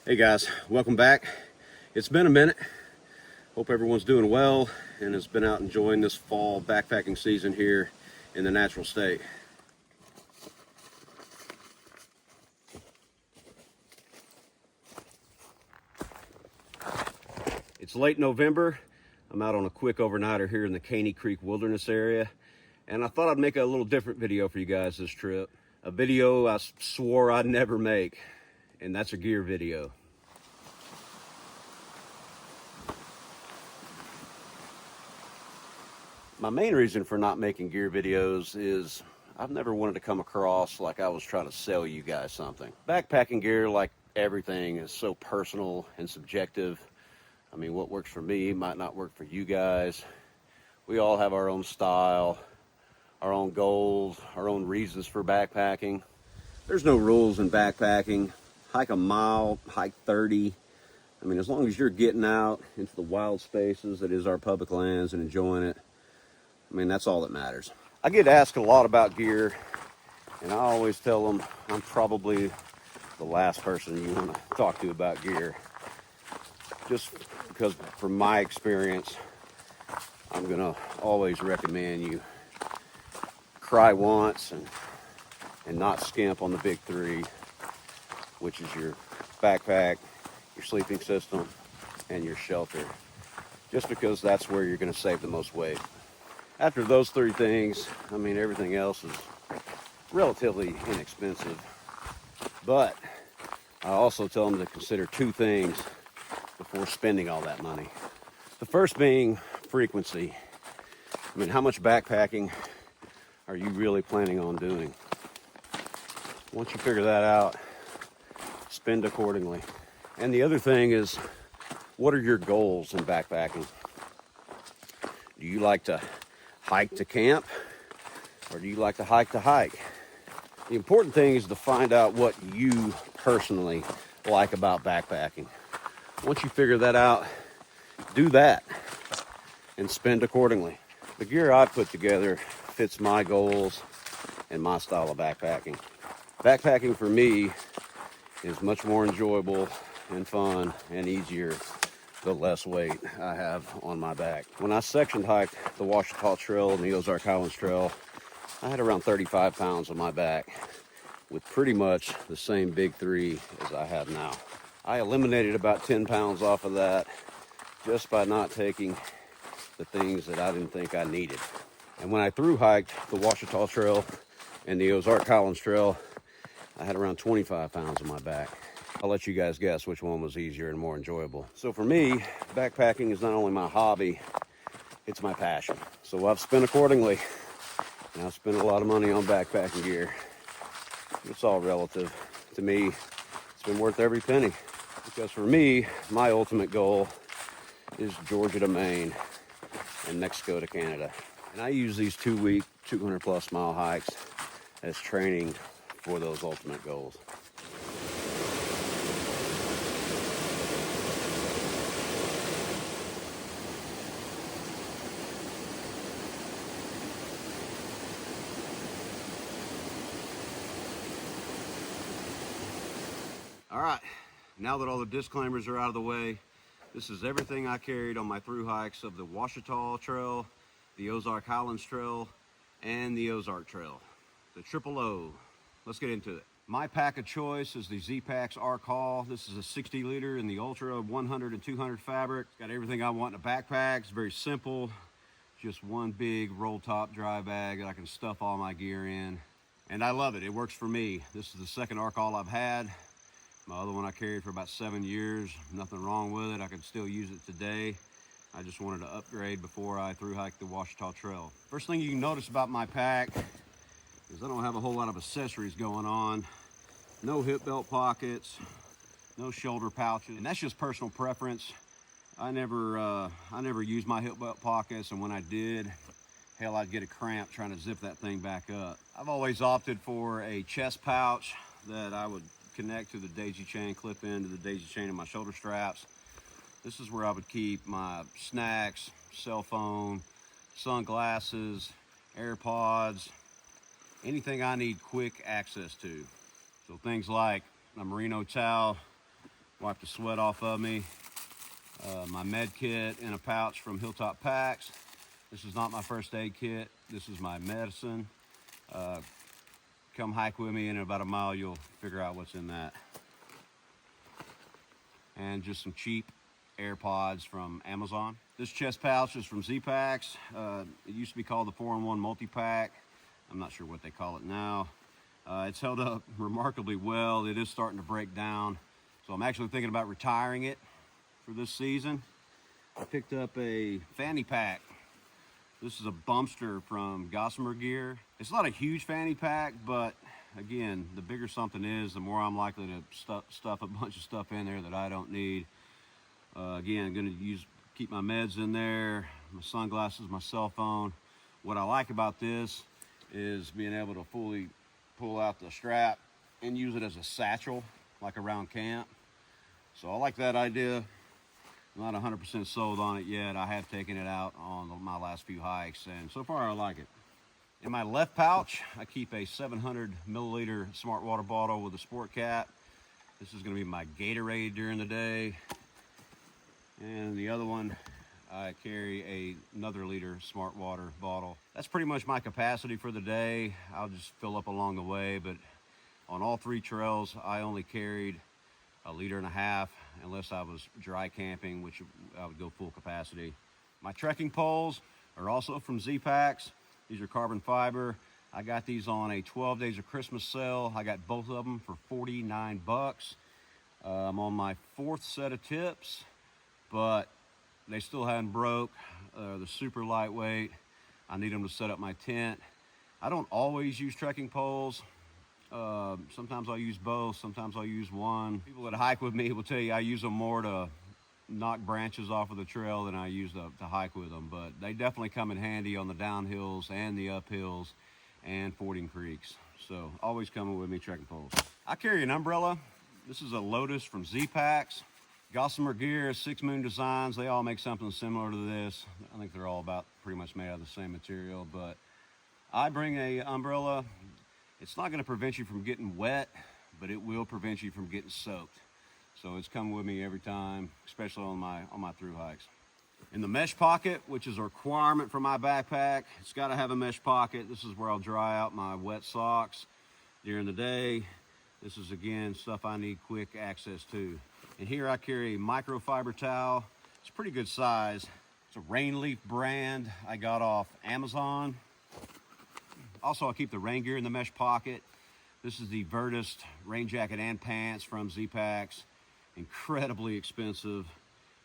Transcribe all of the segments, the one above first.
Hey guys, welcome back. It's been a minute. Hope everyone's doing well and has been out enjoying this fall backpacking season here in the natural state. It's late November. I'm out on a quick overnighter here in the Caney Creek Wilderness area, and I thought I'd make a little different video for you guys this trip. A video I swore I'd never make, and that's a gear video. My main reason for not making gear videos is I've never wanted to come across like I was trying to sell you guys something. Backpacking gear, like everything, is so personal and subjective. I mean, what works for me might not work for you guys. We all have our own style, our own goals, our own reasons for backpacking. There's no rules in backpacking. Hike a mile, hike 30. I mean, as long as you're getting out into the wild spaces that is our public lands and enjoying it, I mean, that's all that matters. I get asked a lot about gear, and I always tell them I'm probably the last person you want to talk to about gear. Just because from my experience, I'm going to always recommend you cry once and not skimp on the big three, which is your backpack, your sleeping system, and your shelter. Just because that's where you're going to save the most weight. After those three things, I mean, everything else is relatively inexpensive. But I also tell them to consider two things before spending all that money. The first being frequency. I mean, how much backpacking are you really planning on doing? Once you figure that out, spend accordingly. And the other thing is, what are your goals in backpacking? Do you like to hike to camp, or do you like to hike to hike? The important thing is to find out what you personally like about backpacking. Once you figure that out, do that and spend accordingly. The gear I put together fits my goals and my style of backpacking. Backpacking for me is much more enjoyable and fun and easier the less weight I have on my back. When I section hiked the Ouachita Trail and the Ozark Highlands Trail, I had around 35 pounds on my back with pretty much the same big three as I have now. I eliminated about 10 pounds off of that just by not taking the things that I didn't think I needed. And when I thru-hiked the Ouachita Trail and the Ozark Highlands Trail, I had around 25 pounds on my back. I'll let you guys guess which one was easier and more enjoyable. So for me, backpacking is not only my hobby, it's my passion. So I've spent accordingly, and I've spent a lot of money on backpacking gear. It's all relative. To me, it's been worth every penny. Because for me, my ultimate goal is Georgia to Maine and Mexico to Canada. And I use these 2-week, 200+ mile hikes as training for those ultimate goals. All right, now that all the disclaimers are out of the way, this is everything I carried on my thru hikes of the Ouachita Trail, the Ozark Highlands Trail, and the Ozark Trail, the Triple O. Let's get into it. My pack of choice is the Z-Packs Arc Haul. This is a 60 liter in the Ultra 100 and 200 fabric. It's got everything I want in a backpack. It's very simple, just one big roll top dry bag that I can stuff all my gear in. And I love it, it works for me. This is the second Arc Haul I've had. My other one I carried for about 7 years. Nothing wrong with it. I could still use it today. I just wanted to upgrade before I thru-hiked the Ouachita Trail. First thing you can notice about my pack is I don't have a whole lot of accessories going on. No hip belt pockets, no shoulder pouches, and that's just personal preference. I never used my hip belt pockets, and when I did, hell, I'd get a cramp trying to zip that thing back up. I've always opted for a chest pouch that I would connect to the daisy chain, clip into the daisy chain of my shoulder straps. This is where I would keep my snacks, cell phone, sunglasses, AirPods, anything I need quick access to. So things like a merino towel, wipe the sweat off of me. My med kit in a pouch from Hilltop Packs. This is not my first aid kit. This is my medicine. Come hike with me, and in about a mile you'll figure out what's in that. And just some cheap AirPods from Amazon. This chest pouch is from Z-Packs. It used to be called the 4-in-1 multi-pack. I'm not sure what they call it now. It's held up remarkably well. It is starting to break down, so I'm actually thinking about retiring it for this season. I picked up a fanny pack. This is a Bumpster from Gossamer Gear. It's not a huge fanny pack, but again, the bigger something is, the more I'm likely to stuff a bunch of stuff in there that I don't need. Again, I'm going to keep my meds in there, my sunglasses, my cell phone. What I like about this is being able to fully pull out the strap and use it as a satchel, like around camp. So I like that idea. I'm not 100% sold on it yet. I have taken it out on my last few hikes, and so far I like it. In my left pouch, I keep a 700 milliliter smart water bottle with a sport cap. This is going to be my Gatorade during the day. And the other one, I carry another liter smart water bottle. That's pretty much my capacity for the day. I'll just fill up along the way, but on all 3 trails, I only carried 1.5 liters, unless I was dry camping, which I would go full capacity. My trekking poles are also from Z-Packs. These are carbon fiber. I got these on a 12 Days of Christmas sale. I got both of them for 49 bucks. I'm on my 4th set of tips, but they still haven't broke. They're super lightweight. I need them to set up my tent. I don't always use trekking poles. Sometimes I'll use both, sometimes I'll use one. People that hike with me will tell you I use them more to knock branches off of the trail than I use to hike with them, but they definitely come in handy on the downhills and the uphills and fording creeks. So always coming with me, trekking poles. I carry an umbrella. This is a Lotus from Z-Packs. Gossamer Gear, 6 Moon Designs, they all make something similar to this. I think they're all about pretty much made out of the same material, but I bring a umbrella. It's not going to prevent you from getting wet, but it will prevent you from getting soaked. So it's come with me every time, especially on my through hikes. In the mesh pocket, which is a requirement for my backpack, it's got to have a mesh pocket. This is where I'll dry out my wet socks during the day. This is, again, stuff I need quick access to. And here I carry a microfiber towel. It's a pretty good size. It's a Rain Leaf brand I got off Amazon. Also, I keep the rain gear in the mesh pocket. This is the Vertist rain jacket and pants from Z-Packs. Incredibly expensive,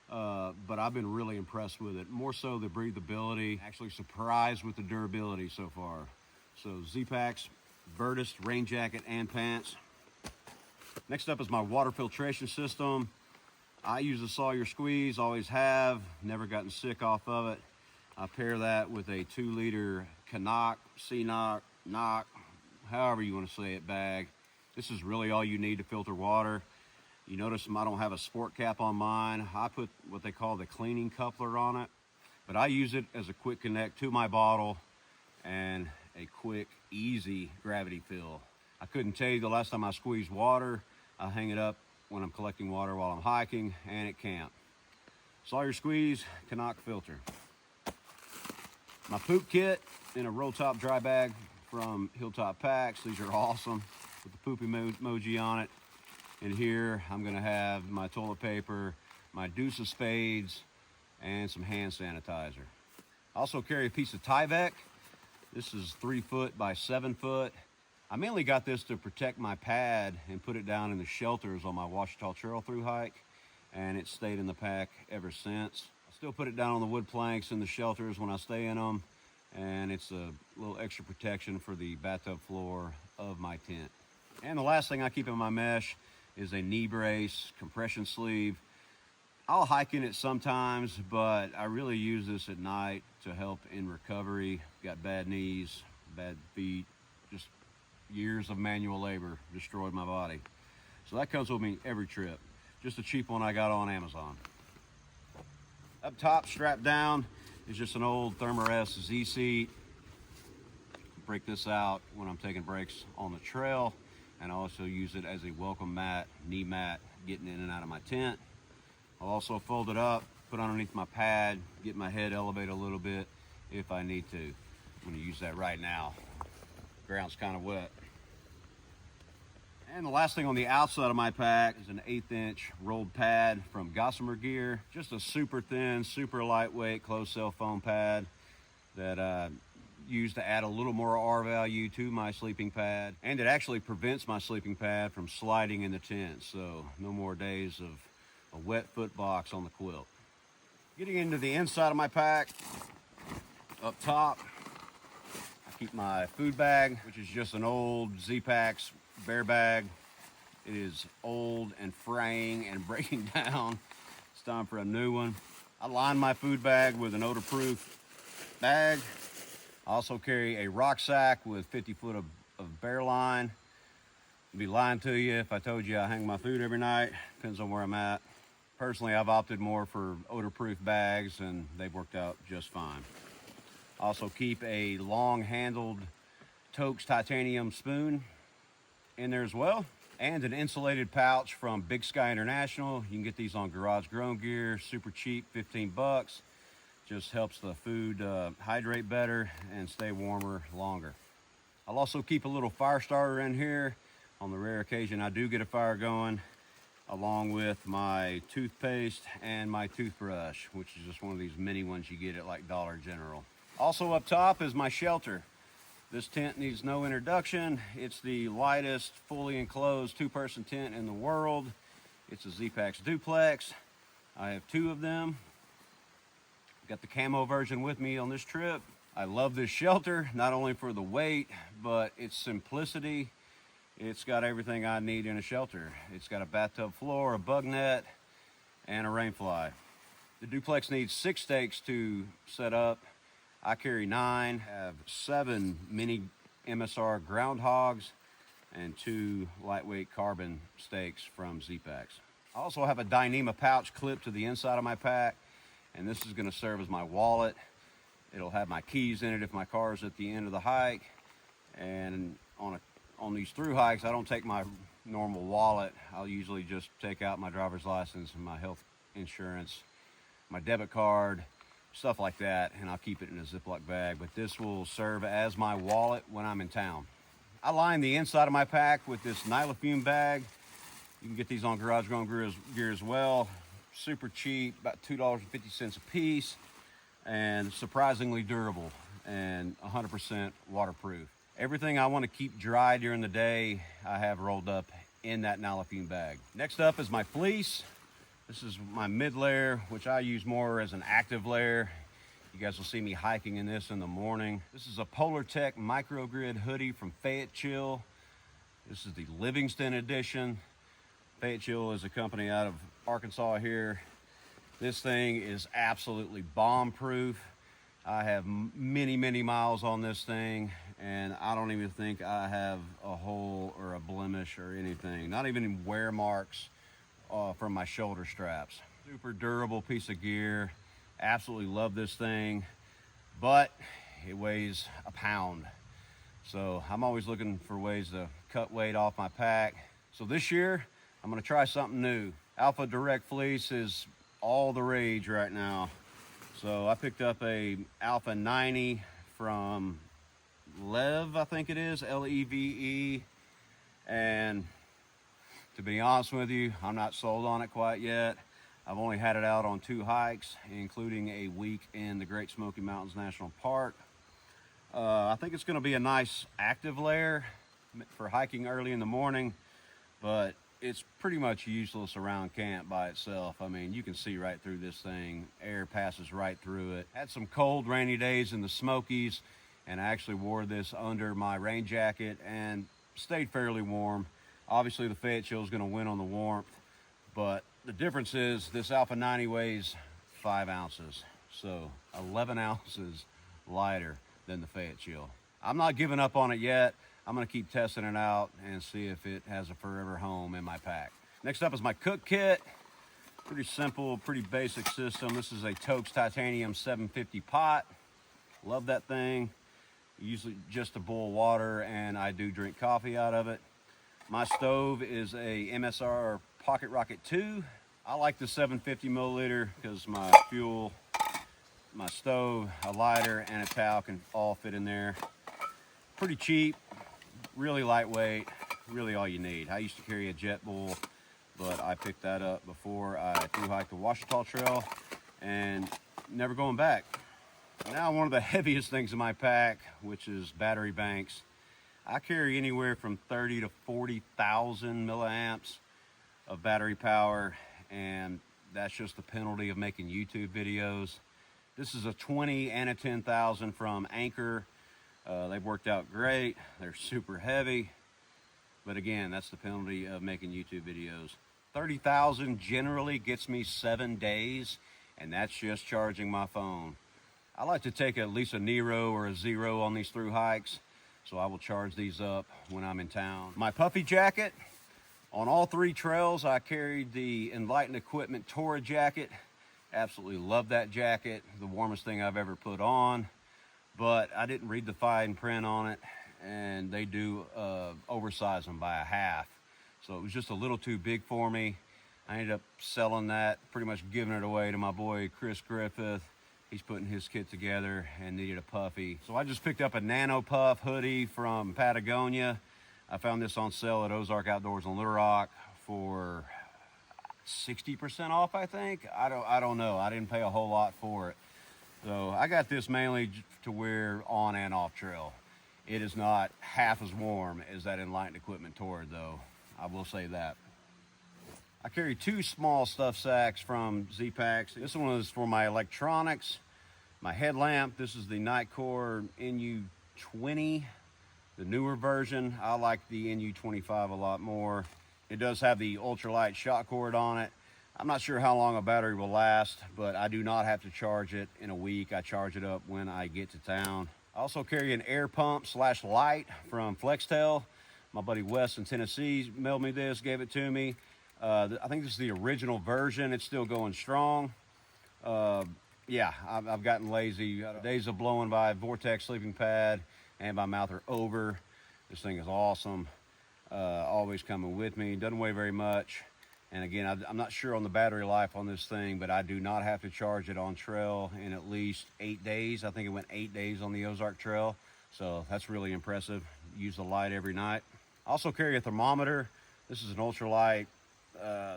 but I've been really impressed with it. More so the breathability, actually surprised with the durability so far. So Z-Packs, Vertist rain jacket and pants. Next up is my water filtration system. I use the Sawyer Squeeze, always have, never gotten sick off of it. I pair that with a 2-liter Canuck, C-Knock, Knock, however you want to say it, bag. This is really all you need to filter water. You notice I don't have a sport cap on mine. I put what they call the cleaning coupler on it, but I use it as a quick connect to my bottle and a quick, easy gravity fill. I couldn't tell you the last time I squeezed water. I hang it up when I'm collecting water while I'm hiking and at camp. Sawyer Squeeze, Canuck filter. My poop kit in a roll top dry bag from Hilltop Packs. These are awesome with the poop emoji on it. And here I'm gonna have my toilet paper, my deuce of spades, and some hand sanitizer. I also carry a piece of Tyvek. This is 3 foot by 7 foot. I mainly got this to protect my pad and put it down in the shelters on my Ouachita Trail through hike, and it's stayed in the pack ever since. I still put it down on the wood planks in the shelters when I stay in them, and it's a little extra protection for the bathtub floor of my tent. And the last thing I keep in my mesh is a knee brace, compression sleeve. I'll hike in it sometimes, but I really use this at night to help in recovery. Got bad knees, bad feet, just years of manual labor destroyed my body. So that comes with me every trip. Just a cheap one I got on Amazon. Up top, strapped down, is just an old Thermarest Z-seat. Break this out when I'm taking breaks on the trail, and I also use it as a welcome mat, knee mat getting in and out of my tent. I'll also fold it up, put underneath my pad, get my head elevated a little bit if I need to. I'm gonna use that right now. Ground's kind of wet. And the last thing on the outside of my pack is an 1/8" rolled pad from Gossamer Gear. Just a super thin, super lightweight closed cell foam pad that I use to add a little more R value to my sleeping pad. And it actually prevents my sleeping pad from sliding in the tent, so no more days of a wet foot box on the quilt. Getting into the inside of my pack, up top, I keep my food bag, which is just an old Z-Packs bear bag. It is old and fraying and breaking down. It's time for a new one. I line my food bag with an odor-proof bag. I also carry a rucksack with 50 foot of bear line. I'd be lying to you if I told you I hang my food every night. Depends on where I'm at. Personally, I've opted more for odor-proof bags, and they've worked out just fine. I also keep a long-handled Toaks titanium spoon in there as well, and an insulated pouch from Big Sky International. You can get these on Garage Grown Gear, super cheap, 15 bucks. Just helps the food hydrate better and stay warmer longer. I'll also keep a little fire starter in here on the rare occasion I do get a fire going, along with my toothpaste and my toothbrush, which is just one of these mini ones you get at like Dollar General. Also up top is my shelter. This tent needs no introduction. It's the lightest, fully enclosed two-person tent in the world. It's a Z-Packs duplex. I have 2 of them. Got the camo version with me on this trip. I love this shelter, not only for the weight, but its simplicity. It's got everything I need in a shelter. It's got a bathtub floor, a bug net, and a rain fly. The duplex needs 6 stakes to set up. I carry 9, have 7 mini MSR groundhogs, and 2 lightweight carbon stakes from Z-Packs. I also have a Dyneema pouch clipped to the inside of my pack, and this is gonna serve as my wallet. It'll have my keys in it if my car is at the end of the hike. And on these through hikes, I don't take my normal wallet. I'll usually just take out my driver's license and my health insurance, my debit card, stuff like that, and I'll keep it in a Ziploc bag. But this will serve as my wallet when I'm in town. I line the inside of my pack with this Nylofume bag. You can get these on Garage Grown Gear as well. Super cheap, about $2.50 a piece, and surprisingly durable and 100% waterproof. Everything I want to keep dry during the day, I have rolled up in that Nylofume bag. Next up is my fleece. This is my mid layer, which I use more as an active layer. You guys will see me hiking in this in the morning. This is a Polar Tech microgrid hoodie from Fayette Chill. This is the Livingston edition. Fayette Chill is a company out of Arkansas here. This thing is absolutely bomb proof. I have many miles on this thing, and I don't even think I have a hole or a blemish or anything, not even wear marks from my shoulder straps. Super durable piece of gear. Absolutely love this thing, but it weighs a pound. So I'm always looking for ways to cut weight off my pack. So this year, I'm gonna try something new. Alpha Direct Fleece is all the rage right now. So I picked up a Alpha 90 from Lev, I think it is, Leve. And to be honest with you, I'm not sold on it quite yet. I've only had it out on 2 hikes, including a week in the Great Smoky Mountains National Park. I think it's gonna be a nice active layer for hiking early in the morning, but it's pretty much useless around camp by itself. I mean, you can see right through this thing. Air passes right through it. Had some cold, rainy days in the Smokies, and I actually wore this under my rain jacket and stayed fairly warm. Obviously, the Fayette Chill is going to win on the warmth, but the difference is this Alpha 90 weighs 5 ounces, so 11 ounces lighter than the Fayette Chill. I'm not giving up on it yet. I'm gonna keep testing it out and see if it has a forever home in my pack. Next up is my cook kit. Pretty simple, pretty basic system. This is a Toaks titanium 750 pot. Love that thing. Usually just to boil water, and I do drink coffee out of it. My stove is a MSR Pocket Rocket 2. I like the 750 milliliter because my fuel, my stove, a lighter, and a towel can all fit in there. Pretty cheap, really lightweight, really all you need. I used to carry a Jet Bull, but I picked that up before I thru-hiked the Ouachita Trail and never going back. Now one of the heaviest things in my pack, which is battery banks. I carry anywhere from 30 to 40,000 milliamps of battery power, and that's just the penalty of making YouTube videos. This is a 20 and a 10,000 from Anchor. They've worked out great. They're super heavy, but again, that's the penalty of making YouTube videos. 30,000 generally gets me 7 days, and that's just charging my phone. I like to take at least a Nero or a Zero on these through hikes, so I will charge these up when I'm in town. My puffy jacket. On all 3 trails, I carried the Enlightened Equipment Torah jacket. Absolutely love that jacket. The warmest thing I've ever put on, but I didn't read the fine print on it, and they do oversize them by a half. So it was just a little too big for me. I ended up selling that, pretty much giving it away to my boy, Chris Griffith. He's putting his kit together and needed a puffy. So I just picked up a Nano Puff hoodie from Patagonia. I found this on sale at Ozark Outdoors in Little Rock for 60% off, I think. I don't know. I didn't pay a whole lot for it. So I got this mainly to wear on and off trail. It is not half as warm as that Enlightened Equipment Torah, though. I will say that. I carry 2 small stuff sacks from Z-Packs. This one is for my electronics, my headlamp. This is the Nightcore NU20, the newer version. I like the NU25 a lot more. It does have the ultralight shot cord on it. I'm not sure how long a battery will last, but I do not have to charge it in a week. I charge it up when I get to town. I also carry an air pump / light from Flextail. My buddy Wes in Tennessee mailed me this, gave it to me. I think this is the original version. It's still going strong. Yeah, I've gotten lazy. Days of blowing by Vortex sleeping pad and my mouth are over. This thing is awesome. Always coming with me. Doesn't weigh very much. And again, I'm not sure on the battery life on this thing, but I do not have to charge it on trail in at least 8 days. I think it went 8 days on the Ozark Trail. So that's really impressive. Use the light every night. I also carry a thermometer. This is an ultralight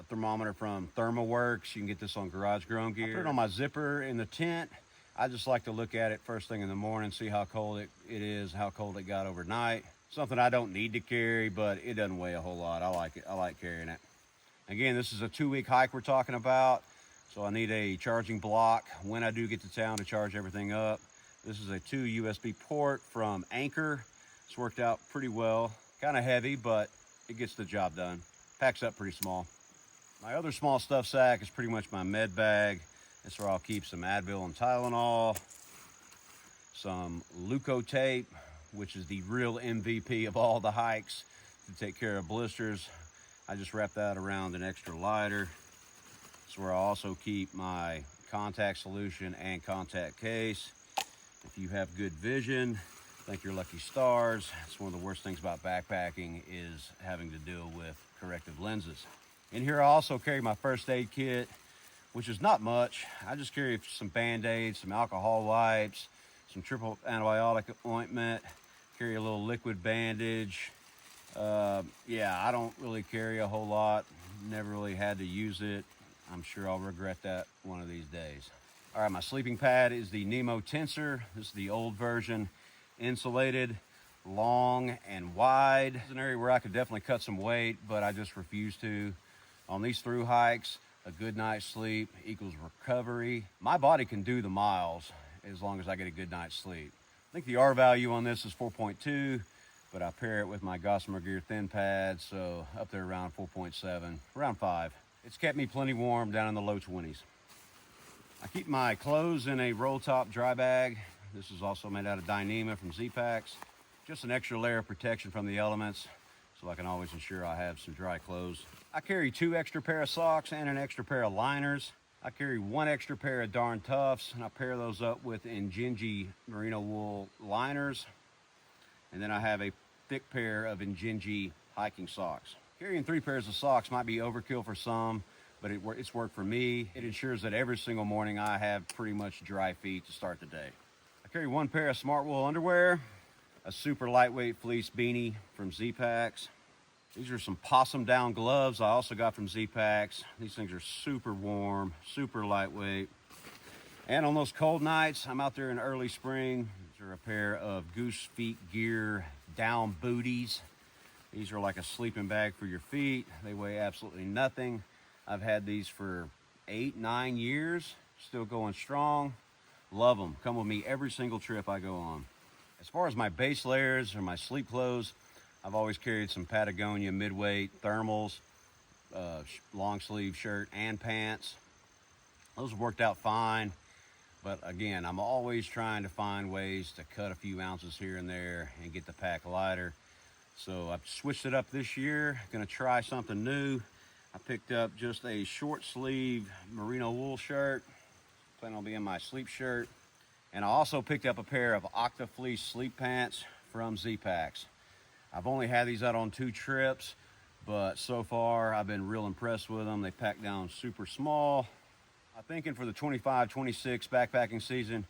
thermometer from ThermoWorks. You can get this on Garage Grown Gear. I put it on my zipper in the tent. I just like to look at it first thing in the morning, see how cold it is, how cold it got overnight. Something I don't need to carry, but it doesn't weigh a whole lot. I like it. I like carrying it. Again, this is a 2-week hike we're talking about, so I need a charging block when I do get to town to charge everything up. This is a 2 USB port from Anchor. It's worked out pretty well. Kind of heavy, but it gets the job done. Packs up pretty small. My other small stuff sack is pretty much my med bag. That's where I'll keep some Advil and Tylenol, some Leukotape, which is the real MVP of all the hikes to take care of blisters. I just wrap that around an extra lighter. That's where I also keep my contact solution and contact case. If you have good vision, thank your lucky stars. It's one of the worst things about backpacking is having to deal with corrective lenses. In here I also carry my first aid kit, which is not much. I just carry some Band-Aids, some alcohol wipes, some triple antibiotic ointment, carry a little liquid bandage. Yeah, I don't really carry a whole lot. Never really had to use it. I'm sure I'll regret that one of these days. All right, my sleeping pad is the Nemo Tensor. This is the old version, insulated, long and wide. It's an area where I could definitely cut some weight, but I just refuse to. On these through hikes, a good night's sleep equals recovery. My body can do the miles as long as I get a good night's sleep. I think the R value on this is 4.2, but I pair it with my Gossamer Gear thin pad, so up there around 4.7, around 5. It's kept me plenty warm down in the low 20s. I keep my clothes in a roll top dry bag. This is also made out of Dyneema from Z-Packs. Just an extra layer of protection from the elements, so I can always ensure I have some dry clothes. I carry 2 extra pair of socks and an extra pair of liners. I carry 1 extra pair of Darn Toughs, and I pair those up with Injinji merino wool liners. And then I have a thick pair of Injinji hiking socks. Carrying 3 pairs of socks might be overkill for some, but it's worked for me. It ensures that every single morning I have pretty much dry feet to start the day. I carry 1 pair of smart wool underwear, a super lightweight fleece beanie from Z-Packs. These are some possum down gloves I also got from Z-Packs. These things are super warm, super lightweight. And on those cold nights, I'm out there in early spring. These are a pair of Goose Feet Gear down booties. These are like a sleeping bag for your feet. They weigh absolutely nothing. I've had these for 8-9 years, still going strong. Love them. Come with me every single trip I go on. As far as my base layers or my sleep clothes, I've always carried some Patagonia midweight thermals, long sleeve shirt and pants. Those have worked out fine, but again, I'm always trying to find ways to cut a few ounces here and there and get the pack lighter. So I've switched it up this year. Gonna try something new. I picked up just a short sleeve merino wool shirt, planning on being my sleep shirt. And I also picked up a pair of Octa Fleece sleep pants from Z-Packs. I've only had these out on 2 trips, but so far I've been real impressed with them. They pack down super small. I'm thinking for the 25-26 backpacking season,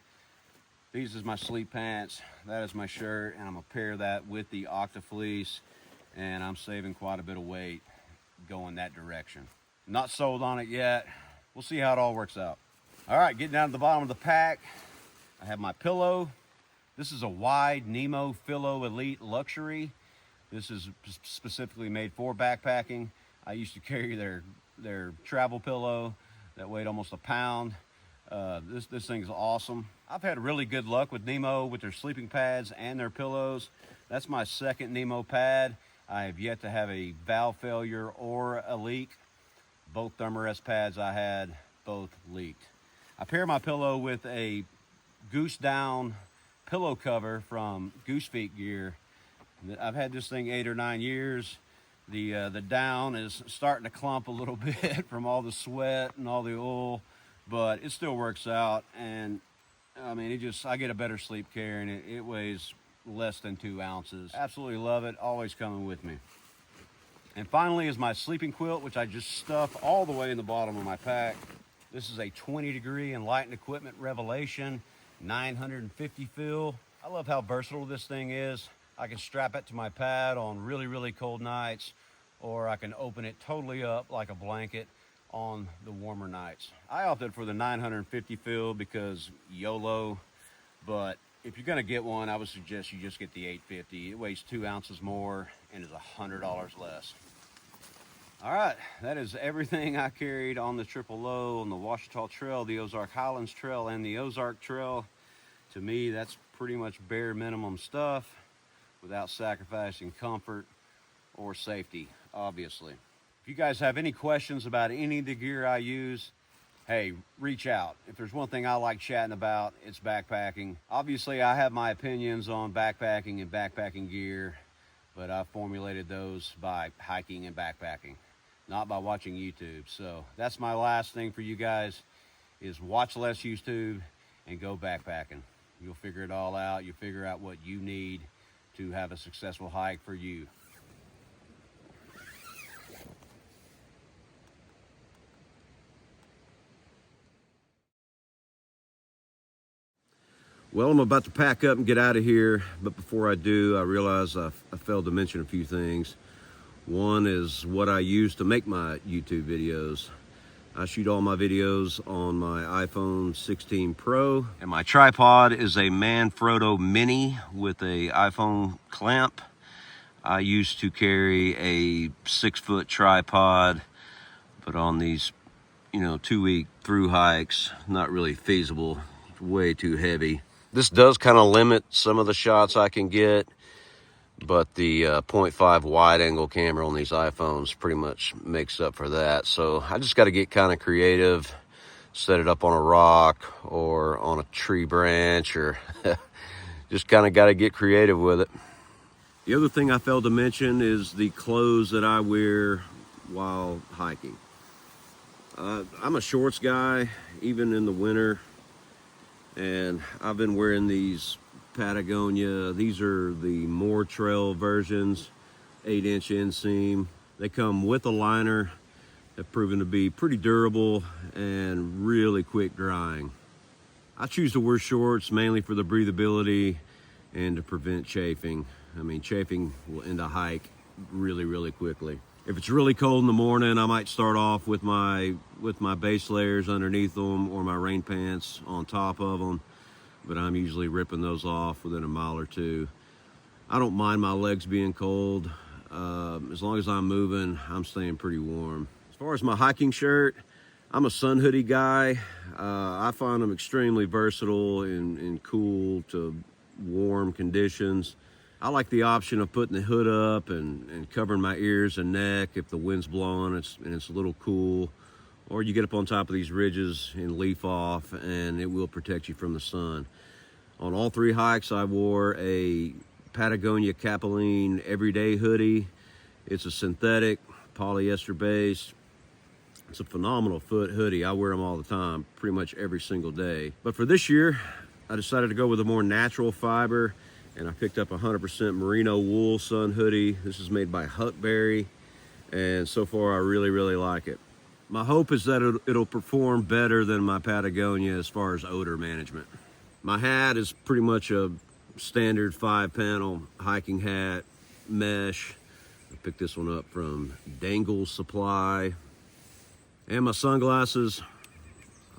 these is my sleep pants, that is my shirt, and I'm gonna pair that with the Octa Fleece, and I'm saving quite a bit of weight going that direction. Not sold on it yet. We'll see how it all works out. All right, getting down to the bottom of the pack, I have my pillow. This is a wide Nemo Philo Elite Luxury. This is specifically made for backpacking. I used to carry their travel pillow that weighed almost a pound. This thing's awesome. I've had really good luck with Nemo with their sleeping pads and their pillows. That's my second Nemo pad. I have yet to have a valve failure or a leak. Both Thermarest pads I had, both leaked. I pair my pillow with a Goose Down pillow cover from Goose Feet Gear. I've had this thing 8 or 9 years. The down is starting to clump a little bit from all the sweat and all the oil, but it still works out. And I mean, I get a better sleep carrying it. It weighs less than 2 ounces. Absolutely love it. Always coming with me. And finally is my sleeping quilt, which I just stuff all the way in the bottom of my pack. This is a 20-degree Enlightened Equipment Revelation 950 fill. I love how versatile this thing is. I can strap it to my pad on really, really cold nights, or I can open it totally up like a blanket on the warmer nights. I opted for the 950 fill because YOLO, but if you're gonna get one, I would suggest you just get the 850. It weighs 2 ounces more and is $100 less. All right, that is everything I carried on the Triple O, on the Ouachita Trail, the Ozark Highlands Trail, and the Ozark Trail. To me, that's pretty much bare minimum stuff without sacrificing comfort or safety, obviously. If you guys have any questions about any of the gear I use, hey, reach out. If there's one thing I like chatting about, it's backpacking. Obviously, I have my opinions on backpacking and backpacking gear, but I've formulated those by hiking and backpacking, not by watching YouTube. So that's my last thing for you guys, is watch less YouTube and go backpacking. You'll figure it all out. You'll figure out what you need to have a successful hike for you. Well, I'm about to pack up and get out of here, but before I do, I realize I failed to mention a few things. One is what I use to make my YouTube videos. I shoot all my videos on my iPhone 16 Pro, and my tripod is a Manfrotto Mini with a iPhone clamp. I used to carry a 6-foot tripod, but on these, 2-week through hikes, not really feasible. It's way too heavy. This does kind of limit some of the shots I can get, but the 0.5 wide angle camera on these iPhones pretty much makes up for that. So I just got to get kind of creative, set it up on a rock or on a tree branch, or just kind of got to get creative with it. The other thing I failed to mention is the clothes that I wear while hiking. I'm a shorts guy, even in the winter, and I've been wearing these Patagonia. These are the more trail versions, 8-inch inseam. They come with a liner, have proven to be pretty durable and really quick drying. I choose to wear shorts mainly for the breathability and to prevent chafing. I mean, chafing will end a hike really, really quickly. If it's really cold in the morning, I might start off with my base layers underneath them or my rain pants on top of them, but I'm usually ripping those off within a mile or two. I don't mind my legs being cold. As long as I'm moving, I'm staying pretty warm. As far as my hiking shirt, I'm a sun hoodie guy. I find them extremely versatile in cool to warm conditions. I like the option of putting the hood up and covering my ears and neck if the wind's blowing and it's a little cool. Or you get up on top of these ridges and leaf off, and it will protect you from the sun. On all 3 hikes, I wore a Patagonia Capilene everyday hoodie. It's a synthetic, polyester based. It's a phenomenal foot hoodie. I wear them all the time, pretty much every single day. But for this year, I decided to go with a more natural fiber, and I picked up 100% merino wool sun hoodie. This is made by Huckberry, and so far I really, really like it. My hope is that it'll perform better than my Patagonia as far as odor management. My hat is pretty much a standard 5-panel hiking hat, mesh. I picked this one up from Dangle Supply. And my sunglasses.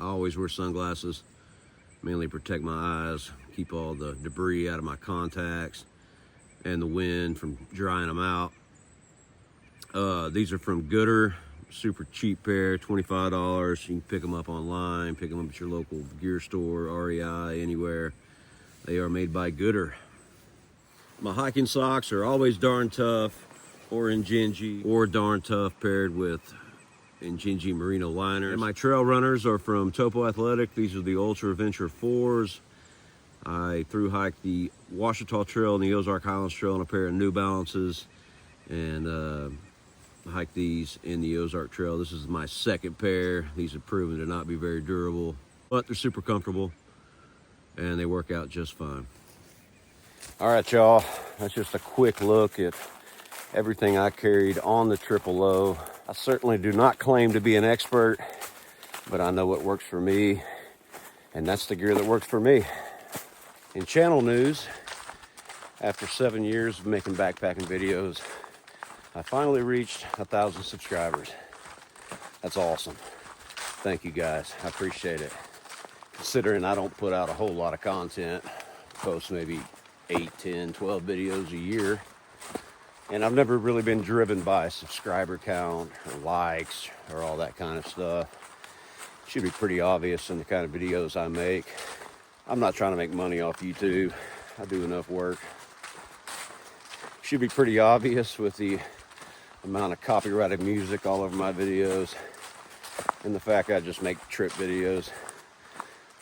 I always wear sunglasses, mainly protect my eyes, keep all the debris out of my contacts and the wind from drying them out. These are from Gooder, super cheap pair, $25. You can pick them up online, pick them up at your local gear store, REI, anywhere. They are made by Gooder. My hiking socks are always darn tough, or Injinji, or darn tough paired with Injinji merino liners. And my trail runners are from Topo Athletic. These are the Ultra Venture 4s. I thru-hiked the Ouachita Trail and the Ozark Highlands Trail on a pair of New Balances, and hiked these in the Ozark Trail. This is my second pair. These have proven to not be very durable, but they're super comfortable and they work out just fine. All right, y'all, that's just a quick look at everything I carried on the Triple O. I certainly do not claim to be an expert, but I know what works for me, and that's the gear that works for me. In channel news, after 7 years of making backpacking videos, I finally reached 1,000 subscribers. That's awesome. Thank you guys, I appreciate it. Considering I don't put out a whole lot of content, post maybe 8, 10, 12 videos a year. And I've never really been driven by subscriber count or likes or all that kind of stuff. It should be pretty obvious in the kind of videos I make. I'm not trying to make money off YouTube. I do enough work. It should be pretty obvious with the amount of copyrighted music all over my videos and the fact I just make trip videos.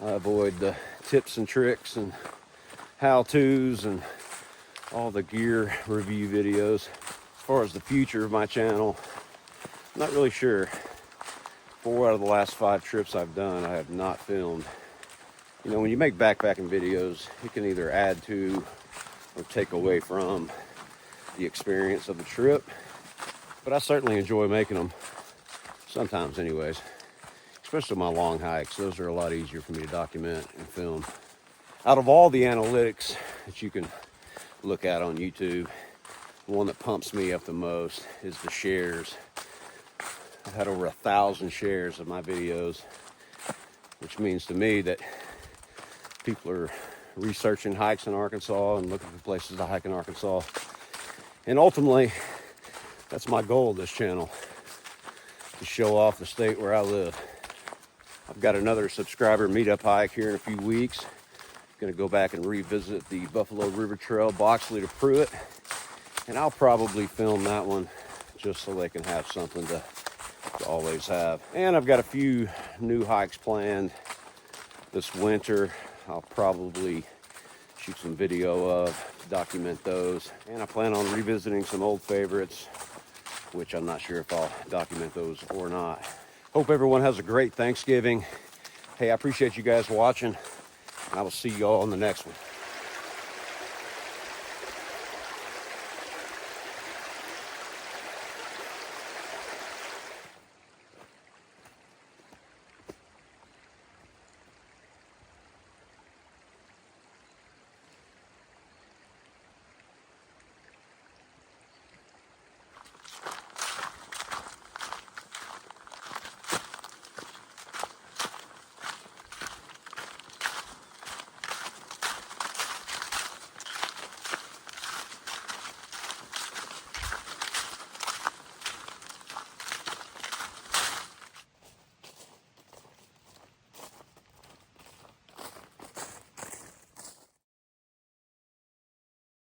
I avoid the tips and tricks and how-tos and all the gear review videos. As far as the future of my channel, I'm not really sure. 4 out of the last 5 trips I've done, I have not filmed. You know, when you make backpacking videos, you can either add to or take away from the experience of the trip. But I certainly enjoy making them, sometimes anyways. Especially my long hikes. Those are a lot easier for me to document and film. Out of all the analytics that you can look at on YouTube, the one that pumps me up the most is the shares. I've had over 1,000 shares of my videos, which means to me that people are researching hikes in Arkansas and looking for places to hike in Arkansas. And ultimately, that's my goal of this channel, to show off the state where I live. I've got another subscriber meetup hike here in a few weeks. Going to go back and revisit the Buffalo River Trail, Boxley to Pruitt, and I'll probably film that one just so they can have something to always have. And I've got a few new hikes planned this winter. I'll probably shoot some video of, document those, and I plan on revisiting some old favorites, which I'm not sure if I'll document those or not. Hope everyone has a great Thanksgiving. Hey, I appreciate you guys watching. I will see you all on the next one.